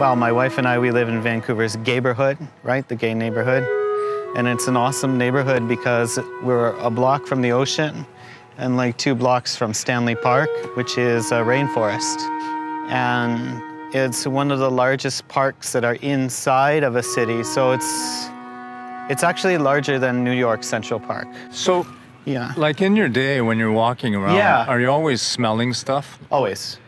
Well, my wife and I, we live in Vancouver's neighbourhood, right? The gay neighbourhood. And it's an awesome neighbourhood because we're a block from the ocean and like 2 blocks from Stanley Park, which is a rainforest. And it's one of the largest parks that are inside of a city. So it's actually larger than New York Central Park. So, yeah, like in your day when you're walking around, yeah, are you always smelling stuff? Always.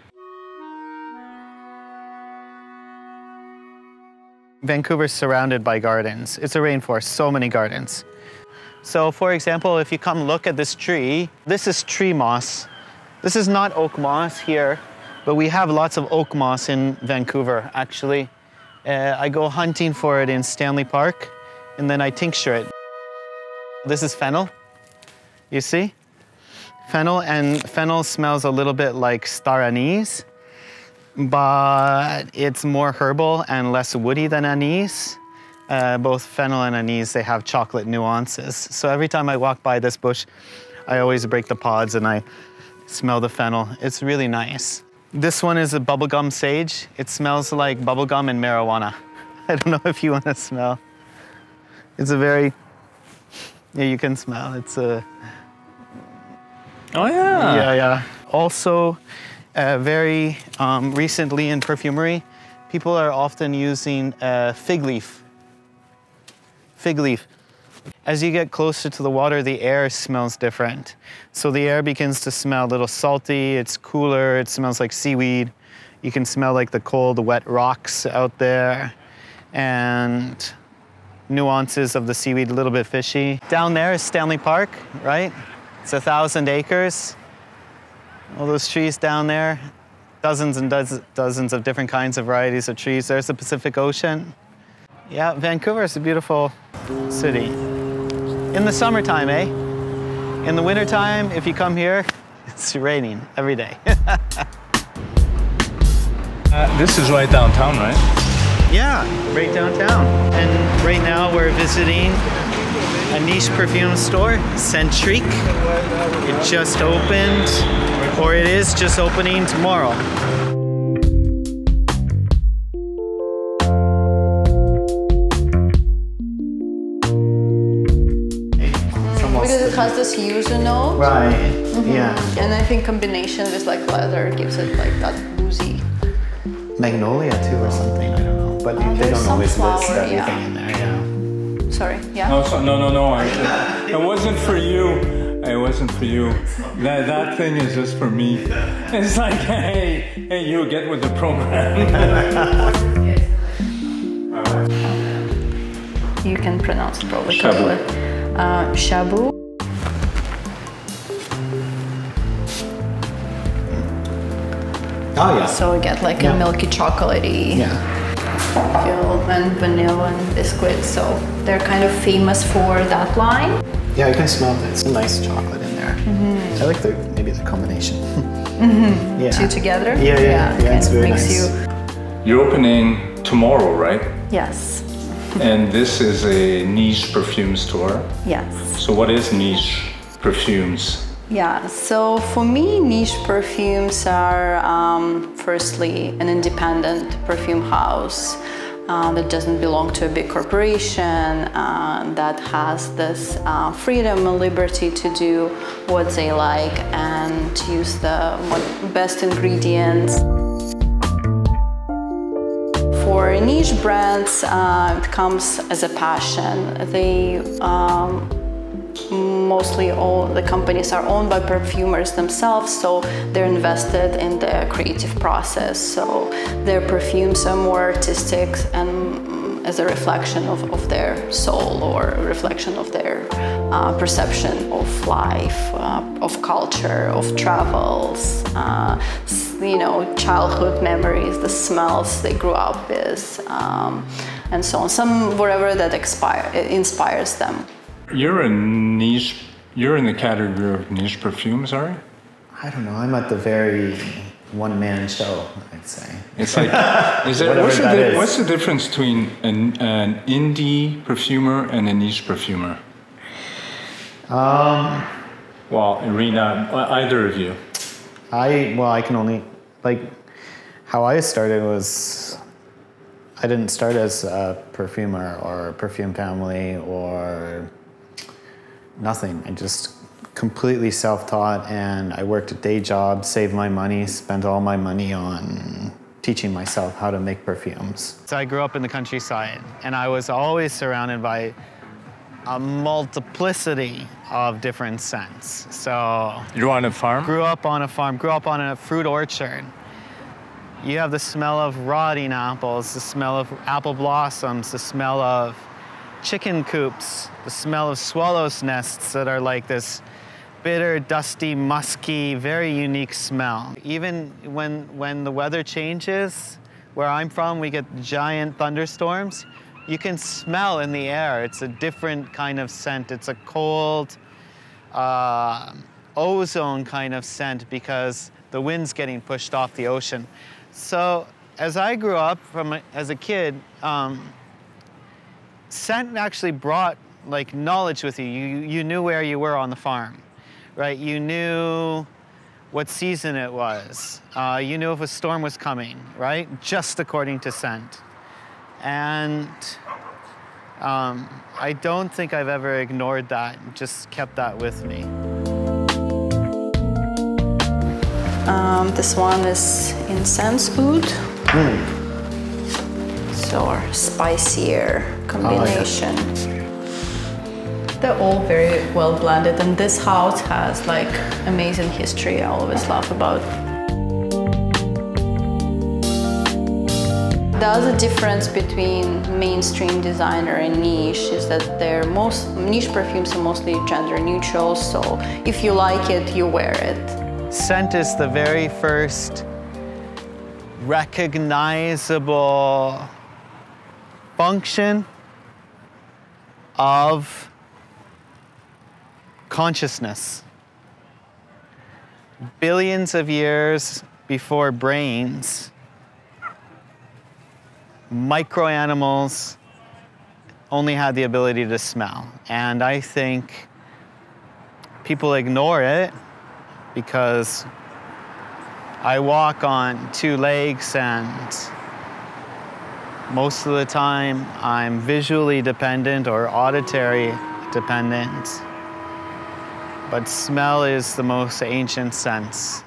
Vancouver's surrounded by gardens. It's a rainforest, so many gardens. So for example, if you come look at this tree, this is tree moss. This is not oak moss here, but we have lots of oak moss in Vancouver, actually. I go hunting for it in Stanley Park, and then I tincture it. This is fennel, you see? Fennel, and fennel smells a little bit like star anise, but it's more herbal and less woody than anise. Both fennel and anise, they have chocolate nuances. So every time I walk by this bush, I always break the pods and I smell the fennel. It's really nice. This one is a bubblegum sage. It smells like bubblegum and marijuana. I don't know if you want to smell. It's a very, yeah, you can smell. It's a... Oh, yeah. Yeah, yeah. Also, very recently in perfumery, people are often using fig leaf. Fig leaf. As you get closer to the water, the air smells different. So the air begins to smell a little salty, it's cooler, it smells like seaweed. You can smell like the cold, wet rocks out there, and nuances of the seaweed, a little bit fishy. Down there is Stanley Park, right? It's 1,000 acres. All those trees down there, dozens and dozens of different kinds of varieties of trees. There's the Pacific Ocean. Yeah, Vancouver is a beautiful city. In the summertime, eh? In the wintertime, if you come here, it's raining every day. This is right downtown, right? Yeah, right downtown. And right now we're visiting a niche perfume store, Scentrique. It just opened, or it is just opening tomorrow. Because it has this yuzu note. Right, yeah. And I think combination with like leather gives it like that boozy. Magnolia too or something, I don't know. But they don't always list everything in there, yeah. Sorry, yeah? No. It wasn't for you. It wasn't for you. That thing is just for me. It's like, hey, you get with the program. You can pronounce it probably correctly. Shabu. Oh yeah. So we get like a milky chocolatey feel, and vanilla and biscuit. So they're kind of famous for that line. Yeah, you can smell it. It's a nice chocolate in there. I like maybe the combination. Yeah. 2 together? Yeah, it's very makes nice. You're opening tomorrow, right? Yes. And this is a niche perfume store. Yes. So what is niche perfumes? Yeah, so for me, niche perfumes are firstly an independent perfume house that doesn't belong to a big corporation, that has this freedom and liberty to do what they like and to use the best ingredients. For niche brands, it comes as a passion. They mostly all the companies are owned by perfumers themselves, so they're invested in the creative process. So their perfumes are more artistic and as a reflection of their soul or a reflection of their perception of life, of culture, of travels, you know, childhood memories, the smells they grew up with, and so on. Some whatever that inspires them. You're in the category of niche perfumes, are you? I don't know, I'm at the very one-man show, I'd say. It's like, what's the difference between an indie perfumer and a niche perfumer? Well, Irina, either of you. I can only, like, how I started was I didn't start as a perfumer or a perfume family or nothing. I just completely self-taught, and I worked a day job, saved my money, spent all my money on teaching myself how to make perfumes. So I grew up in the countryside, and I was always surrounded by a multiplicity of different scents. So You were on a farm? grew up on a farm, grew up on a fruit orchard. You have the smell of rotting apples, the smell of apple blossoms, the smell of chicken coops, the smell of swallows' nests that are like this bitter, dusty, musky, very unique smell. Even when the weather changes, where I'm from, we get giant thunderstorms. You can smell in the air. It's a different kind of scent. It's a cold, ozone kind of scent because the wind's getting pushed off the ocean. So as I grew up as a kid, scent actually brought like knowledge with you. You knew where you were on the farm, right? You knew what season it was. You knew if a storm was coming, right? Just according to scent. And I don't think I've ever ignored that, just kept that with me. This one is incense oud. So spicier combination. Oh, yeah. They're all very well blended, and this house has like amazing history I always laugh about. The other difference between mainstream designer and niche is that niche perfumes are mostly gender neutral, so if you like it, you wear it. Scent is the very first recognizable function of consciousness. Billions of years before brains, microanimals only had the ability to smell. And I think people ignore it because I walk on two legs, and most of the time I'm visually dependent or auditory dependent. But smell is the most ancient sense.